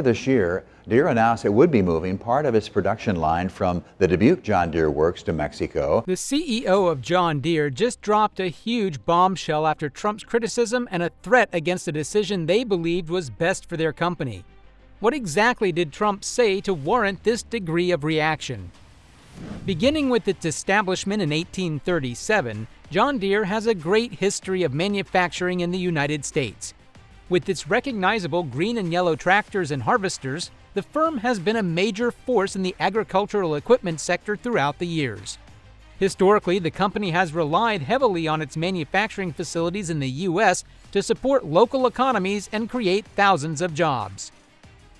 earlier this year, Deere announced it would be moving part of its production line from the Dubuque John Deere works to Mexico. The CEO of John Deere just dropped a huge bombshell after Trump's criticism and a threat against a decision they believed was best for their company. What exactly did Trump say to warrant this degree of reaction? Beginning with its establishment in 1837, John Deere has a great history of manufacturing in the United States. With its recognizable green and yellow tractors and harvesters, the firm has been a major force in the agricultural equipment sector throughout the years. Historically, the company has relied heavily on its manufacturing facilities in the U.S. to support local economies and create thousands of jobs.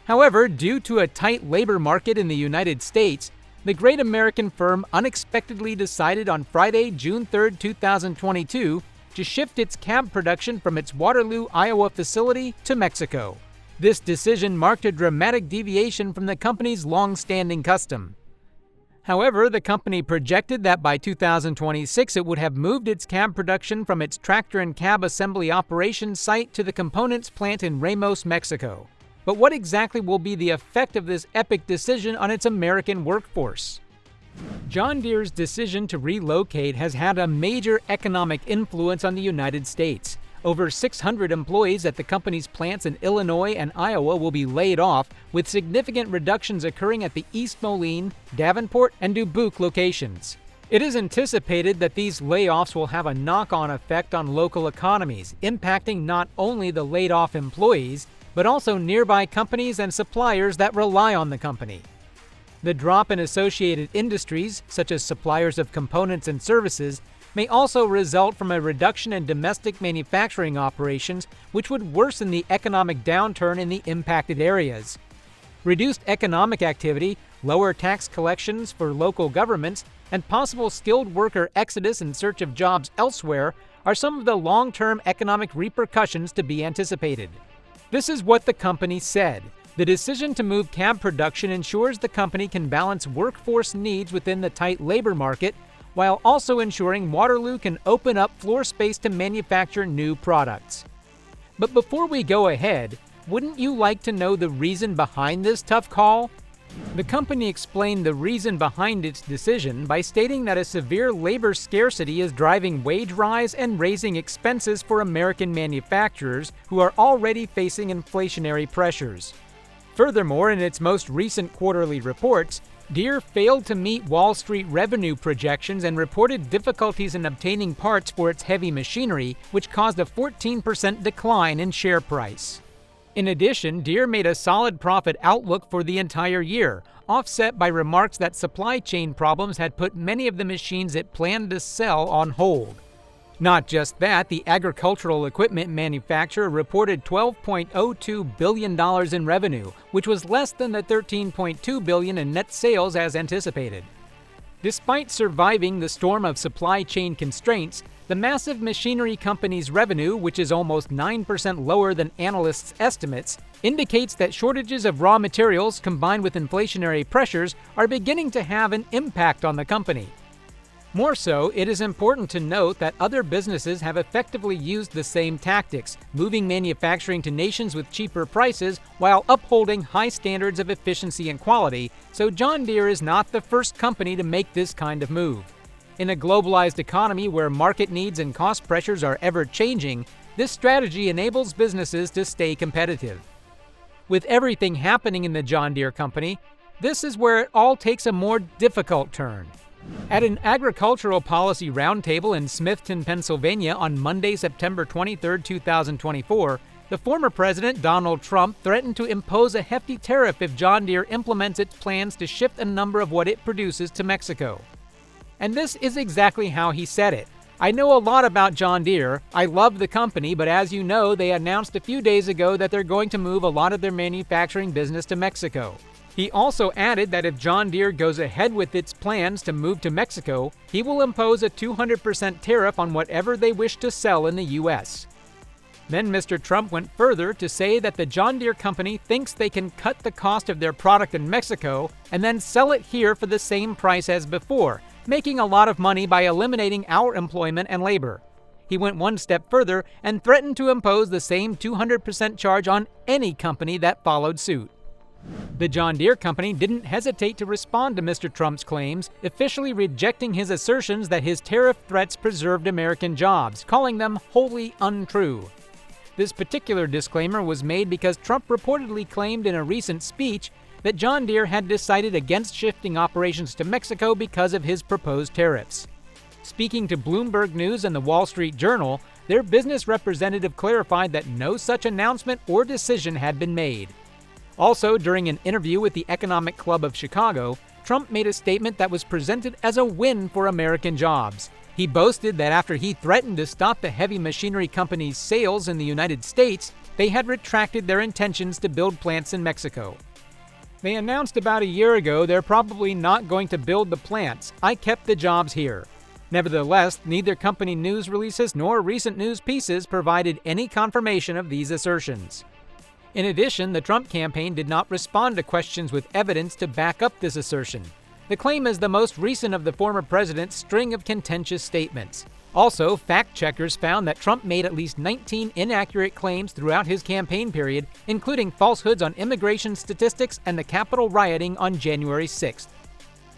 However, due to a tight labor market in the United States, the great American firm unexpectedly decided on Friday, June 3, 2022, to shift its cab production from its Waterloo, Iowa facility to Mexico. This decision marked a dramatic deviation from the company's long-standing custom. However, the company projected that by 2026 it would have moved its cab production from its tractor and cab assembly operations site to the components plant in Ramos, Mexico. But what exactly will be the effect of this epic decision on its American workforce? John Deere's decision to relocate has had a major economic influence on the United States. Over 600 employees at the company's plants in Illinois and Iowa will be laid off, with significant reductions occurring at the East Moline, Davenport, and Dubuque locations. It is anticipated that these layoffs will have a knock-on effect on local economies, impacting not only the laid-off employees, but also nearby companies and suppliers that rely on the company. The drop in associated industries, such as suppliers of components and services, may also result from a reduction in domestic manufacturing operations, which would worsen the economic downturn in the impacted areas. Reduced economic activity, lower tax collections for local governments, and possible skilled worker exodus in search of jobs elsewhere are some of the long-term economic repercussions to be anticipated. This is what the company said. The decision to move cab production ensures the company can balance workforce needs within the tight labor market, while also ensuring Waterloo can open up floor space to manufacture new products. But before we go ahead, wouldn't you like to know the reason behind this tough call? The company explained the reason behind its decision by stating that a severe labor scarcity is driving wage rise and raising expenses for American manufacturers who are already facing inflationary pressures. Furthermore, in its most recent quarterly reports, Deere failed to meet Wall Street revenue projections and reported difficulties in obtaining parts for its heavy machinery, which caused a 14% decline in share price. In addition, Deere made a solid profit outlook for the entire year, offset by remarks that supply chain problems had put many of the machines it planned to sell on hold. Not just that, the agricultural equipment manufacturer reported $12.02 billion in revenue, which was less than the $13.2 billion in net sales as anticipated. Despite surviving the storm of supply chain constraints, the massive machinery company's revenue, which is almost 9% lower than analysts' estimates, indicates that shortages of raw materials combined with inflationary pressures are beginning to have an impact on the company. More so, it is important to note that other businesses have effectively used the same tactics, moving manufacturing to nations with cheaper prices while upholding high standards of efficiency and quality, so John Deere is not the first company to make this kind of move. In a globalized economy where market needs and cost pressures are ever-changing, this strategy enables businesses to stay competitive. With everything happening in the John Deere company, this is where it all takes a more difficult turn. At an agricultural policy roundtable in Smithton, Pennsylvania on Monday, September 23, 2024, the former president, Donald Trump, threatened to impose a hefty tariff if John Deere implements its plans to shift a number of what it produces to Mexico. And this is exactly how he said it. I know a lot about John Deere. I love the company, but as you know, they announced a few days ago that they're going to move a lot of their manufacturing business to Mexico. He also added that if John Deere goes ahead with its plans to move to Mexico, he will impose a 200% tariff on whatever they wish to sell in the U.S. Then Mr. Trump went further to say that the John Deere company thinks they can cut the cost of their product in Mexico and then sell it here for the same price as before, making a lot of money by eliminating our employment and labor. He went one step further and threatened to impose the same 200% charge on any company that followed suit. The John Deere company didn't hesitate to respond to Mr. Trump's claims, officially rejecting his assertions that his tariff threats preserved American jobs, calling them wholly untrue. This particular disclaimer was made because Trump reportedly claimed in a recent speech that John Deere had decided against shifting operations to Mexico because of his proposed tariffs. Speaking to Bloomberg News and the Wall Street Journal, their business representative clarified that no such announcement or decision had been made. Also, during an interview with the Economic Club of Chicago, Trump made a statement that was presented as a win for American jobs. He boasted that after he threatened to stop the heavy machinery company's sales in the United States, they had retracted their intentions to build plants in Mexico. They announced about a year ago they're probably not going to build the plants. I kept the jobs here. Nevertheless, neither company news releases nor recent news pieces provided any confirmation of these assertions. In addition, the Trump campaign did not respond to questions with evidence to back up this assertion. The claim is the most recent of the former president's string of contentious statements. Also, fact-checkers found that Trump made at least 19 inaccurate claims throughout his campaign period, including falsehoods on immigration statistics and the Capitol rioting on January 6th.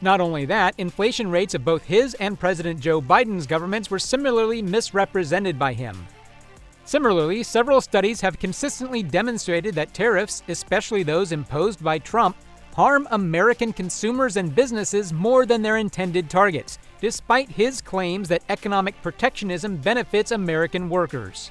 Not only that, inflation rates of both his and President Joe Biden's governments were similarly misrepresented by him. Similarly, several studies have consistently demonstrated that tariffs, especially those imposed by Trump, harm American consumers and businesses more than their intended targets, despite his claims that economic protectionism benefits American workers.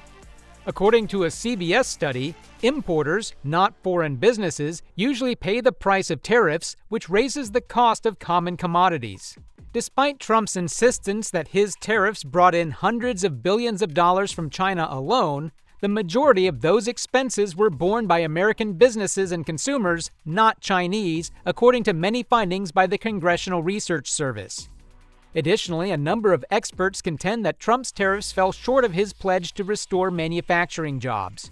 According to a CBS study, importers, not foreign businesses, usually pay the price of tariffs, which raises the cost of common commodities. Despite Trump's insistence that his tariffs brought in hundreds of billions of dollars from China alone, the majority of those expenses were borne by American businesses and consumers, not Chinese, according to many findings by the Congressional Research Service. Additionally, a number of experts contend that Trump's tariffs fell short of his pledge to restore manufacturing jobs.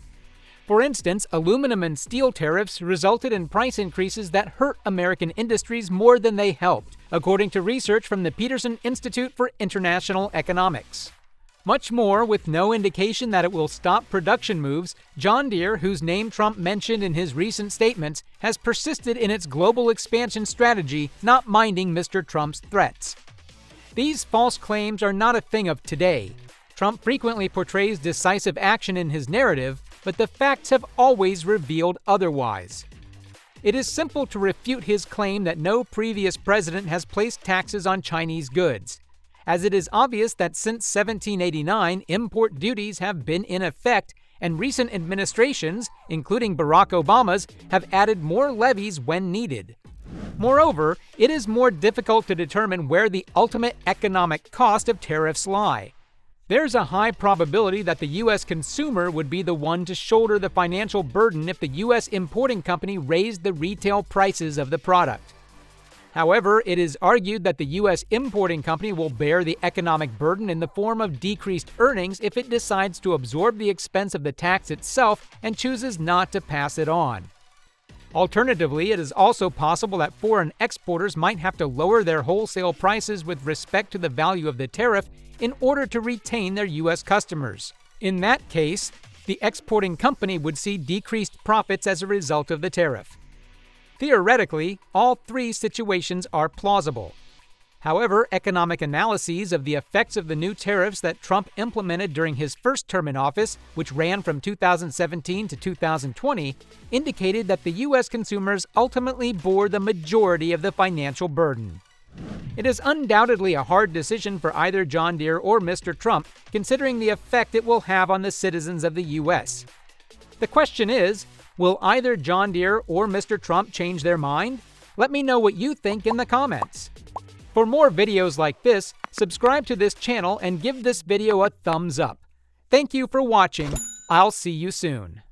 For instance, aluminum and steel tariffs resulted in price increases that hurt American industries more than they helped, according to research from the Peterson Institute for International Economics. Much more, with no indication that it will stop production moves, John Deere, whose name Trump mentioned in his recent statements, has persisted in its global expansion strategy, not minding Mr. Trump's threats. These false claims are not a thing of today. Trump frequently portrays decisive action in his narrative, but the facts have always revealed otherwise. It is simple to refute his claim that no previous president has placed taxes on Chinese goods, as it is obvious that since 1789, import duties have been in effect, and recent administrations, including Barack Obama's, have added more levies when needed. Moreover, it is more difficult to determine where the ultimate economic cost of tariffs lie. There's a high probability that the U.S. consumer would be the one to shoulder the financial burden if the U.S. importing company raised the retail prices of the product. However, it is argued that the U.S. importing company will bear the economic burden in the form of decreased earnings if it decides to absorb the expense of the tax itself and chooses not to pass it on. Alternatively, it is also possible that foreign exporters might have to lower their wholesale prices with respect to the value of the tariff in order to retain their U.S. customers. In that case, the exporting company would see decreased profits as a result of the tariff. Theoretically, all three situations are plausible. However, economic analyses of the effects of the new tariffs that Trump implemented during his first term in office, which ran from 2017 to 2020, indicated that the U.S. consumers ultimately bore the majority of the financial burden. It is undoubtedly a hard decision for either John Deere or Mr. Trump, considering the effect it will have on the citizens of the U.S. The question is, will either John Deere or Mr. Trump change their mind? Let me know what you think in the comments. For more videos like this, subscribe to this channel and give this video a thumbs up. Thank you for watching. I'll see you soon.